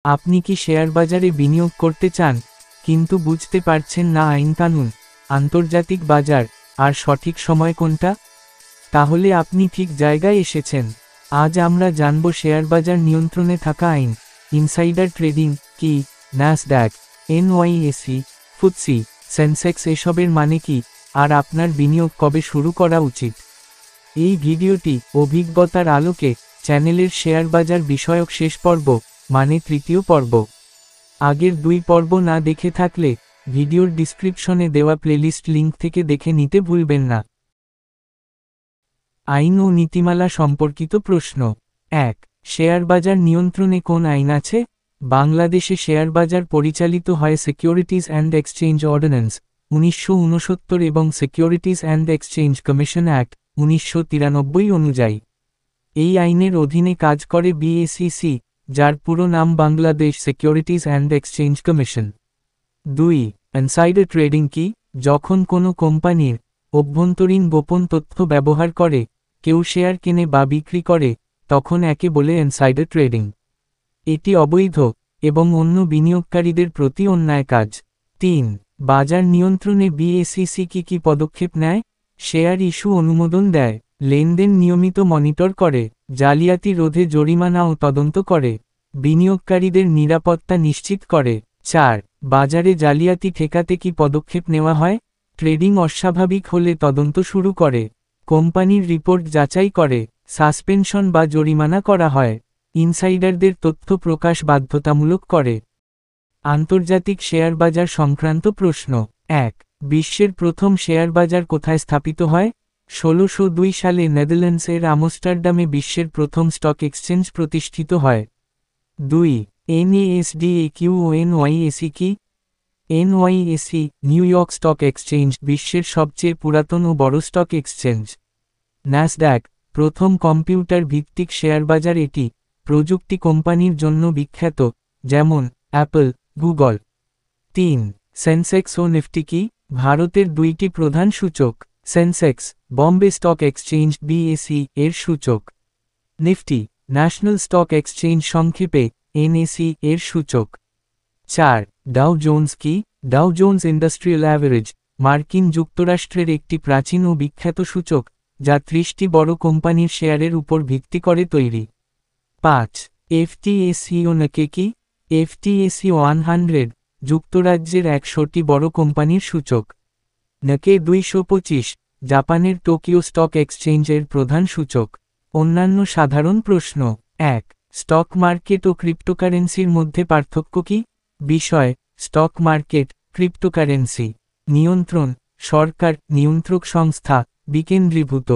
আপনি কি শেয়ার বাজারে বিনিয়োগ করতে চান কিন্তু বুঝতে পারছেন না আইন কানুন, আন্তর্জাতিক বাজার আর সঠিক সময় কোনটা? তাহলে আপনি ঠিক জায়গায় এসেছেন। আজ আমরা জানব শেয়ার বাজার নিয়ন্ত্রণে থাকা আইন, ইনসাইডার ট্রেডিং কি, ন্যাসড্যাক, এনওয়াইএসি, ফুৎসি, সেন্সেক্স এসবের মানে কি, আর আপনার বিনিয়োগ কবে শুরু করা উচিত। এই ভিডিওটি অভিজ্ঞতার আলোকে চ্যানেলের শেয়ার বাজার বিষয়ক শেষ পর্ব, মানে তৃতীয় পর্ব। আগের 2 পর্ব না দেখে থাকলে ভিডিওর ডিসক্রিপশনে দেওয়া প্লেলিস্ট লিংক থেকে দেখে নিতে ভুলবেন না। আইন ও নীতিমালা সম্পর্কিত প্রশ্ন। 1. শেয়ার বাজার নিয়ন্ত্রণে কোন আইন আছে? বাংলাদেশে শেয়ার বাজার পরিচালিত হয় সিকিউরিটিজ অ্যান্ড এক্সচেঞ্জ অর্ডিন্যান্স 1969 এবং securities and exchange commission act 1993 অনুযায়ী। এই আইনের অধীনে কাজ করে বিএসইসি, যার পুরো নাম Bangladesh securities and exchange commission. 2. Insider trading কি? যখন কোনো কোম্পানির অভ্যন্তরীণ গোপন তথ্য ব্যবহার করে কেউ শেয়ার কেনে বা বিক্রি করে, তখন একে বলে ইনসাইডার ট্রেডিং। এটি অবৈধ এবং অন্য বিনিয়োগকারীদের প্রতি অন্যায় কাজ। 3. বাজার নিয়ন্ত্রণে বিএসইসি কি পদক্ষেপ নেয়? শেয়ার ইস্যু অনুমোদন দেয়, লেনদেন নিয়মিত মনিটর করে, জালিয়াতি রোধে জরিমানা ও তদন্ত করে, বিনিয়োগকারীদের নিরাপত্তা নিশ্চিত করে। 4. বাজারে জালিয়াতি ঠেকাতে কি পদক্ষেপ নেওয়া হয়? ট্রেডিং অস্বাভাবিক হলে তদন্ত শুরু করে, কোম্পানির রিপোর্ট যাচাই করে, সাসপেনশন বা জরিমানা করা হয়, ইনসাইডারদের তথ্য প্রকাশ বাধ্যতামূলক করে। আন্তর্জাতিক শেয়ার বাজার সংক্রান্ত প্রশ্ন। 1. বিশ্বের প্রথম শেয়ার বাজার কোথায় স্থাপিত হয়? 1602 সালে নেদারল্যান্ডসের আমস্টারডামে বিশ্বের প্রথম স্টক এক্সচেঞ্জ প্রতিষ্ঠিত হয়। 2. এনএএসডিএকিউ ও এনওয়াইএসি কি? এনওয়াইএসি নিউ ইয়র্ক স্টক এক্সচেঞ্জ বিশ্বের সবচেয়ে পুরাতন ও বড় স্টক এক্সচেঞ্জ। ন্যাসড্যাক প্রথম কম্পিউটার ভিত্তিক শেয়ার বাজার, এটি প্রযুক্তি কোম্পানির জন্য বিখ্যাত, যেমন অ্যাপল, গুগল। 3. সেন্সেক্স ও নিফটি কি? ভারতের 2টি প্রধান সূচক, Sensex Bombay stock exchange BSE এর সূচক, নিফটি ন্যাশনাল স্টক এক্সচেঞ্জ সংক্ষেপে এনএসই এর সূচক। 4. ডাও জোন্স কি? ডাও জোন্স ইন্ডাস্ট্রিয়াল অ্যাভারেজ মার্কিন যুক্তরাষ্ট্রের একটি প্রাচীন ও বিখ্যাত সূচক, যা 30টি বড় কোম্পানির শেয়ারের উপর ভিত্তি করে তৈরি। 5. এফটিএসি ও নাকে কি? এফটিএসি 100 যুক্তরাজ্যের 100টি বড় কোম্পানির সূচক। নাকে 225 জাপানের টোকিও স্টক এক্সচেঞ্জের প্রধান সূচক। অন্যান্য সাধারণ প্রশ্ন। 1. স্টক মার্কেট ও ক্রিপ্টোকারেন্সির মধ্যে পার্থক্য কি? বিষয়, স্টক মার্কেট, ক্রিপ্টোকারেন্সি। নিয়ন্ত্রণ, সরকার, নিয়ন্ত্রক সংস্থা, বিকেন্দ্রীভূত।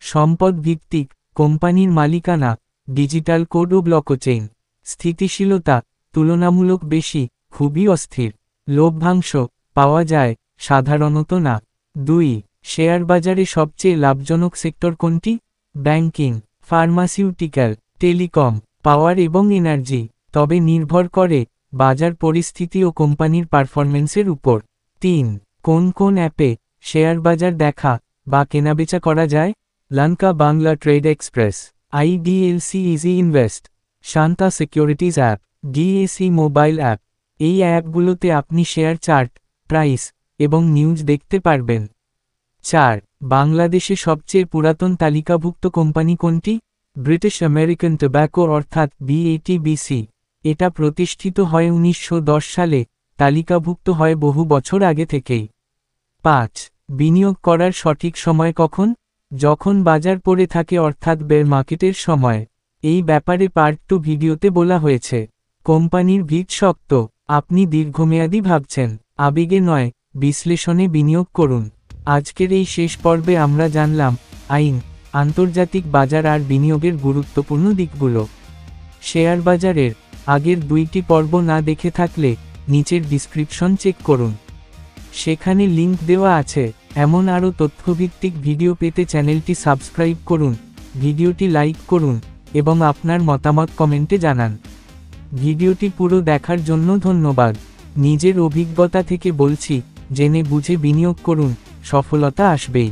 সম্পদ ভিত্তিক, কোম্পানির মালিকানা, ডিজিটাল কোড ও ব্লকচেইন। স্থিতিশীলতা, তুলনামূলক বেশি, খুবই অস্থির। লভ্যাংশ, পাওয়া যায়, সাধারণত না। 2. শেয়ার বাজারে সবচেয়ে লাভজনক সেক্টর কোনটি? ব্যাংকিং, ফার্মাসিউটিক্যাল, টেলিকম, পাওয়ার এবং এনার্জি, তবে নির্ভর করে বাজার পরিস্থিতি ও কোম্পানির পারফরম্যান্সের উপর। 3. কোন কোন অ্যাপে শেয়ার বাজার দেখা বা কেনাবেচা করা যায়? LankaBangla trade express, IDLC easy invest, Shanta securities app, DSE mobile app. এই অ্যাপগুলোতে আপনি শেয়ার চার্ট, প্রাইস এবং নিউজ দেখতে পারবেন। 4. বাংলাদেশে সবচেয়ে পুরাতন তালিকাভুক্ত কোম্পানি কোনটি? ব্রিটিশ আমেরিকান টোব্যাকো অর্থাৎ বিএটিবিসি। এটা প্রতিষ্ঠিত হয় 1910 সালে, তালিকাভুক্ত হয় বহু বছর আগে থেকেই। 5. বিনিয়োগ করার সঠিক সময় কখন? যখন বাজার পড়ে থাকে, অর্থাৎ বের মার্কেটের সময়। এই ব্যাপারে পার্ট 2 ভিডিওতে বলা হয়েছে। কোম্পানির ভিত শক্ত, আপনি দীর্ঘমেয়াদী ভাবছেন, আবেগে নয়, বিশ্লেষণে বিনিয়োগ করুন। আজকের এই শেষ পর্বে আমরা জানলাম আইন, আন্তর্জাতিক বাজার আর বিনিয়োগের গুরুত্বপূর্ণ দিকগুলো। শেয়ার বাজারের আগের 2টি পর্ব না দেখে থাকলে নিচের ডিসক্রিপশন চেক করুন, সেখানে লিংক দেওয়া আছে। এমন আরও তথ্যভিত্তিক ভিডিও পেতে চ্যানেলটি সাবস্ক্রাইব করুন, ভিডিওটি লাইক করুন এবং আপনার মতামত কমেন্টে জানান। ভিডিওটি পুরো দেখার জন্য ধন্যবাদ। নিজের অভিজ্ঞতা থেকে বলছি, জেনে বুঝে বিনিয়োগ করুন, সফলতা আসবেই।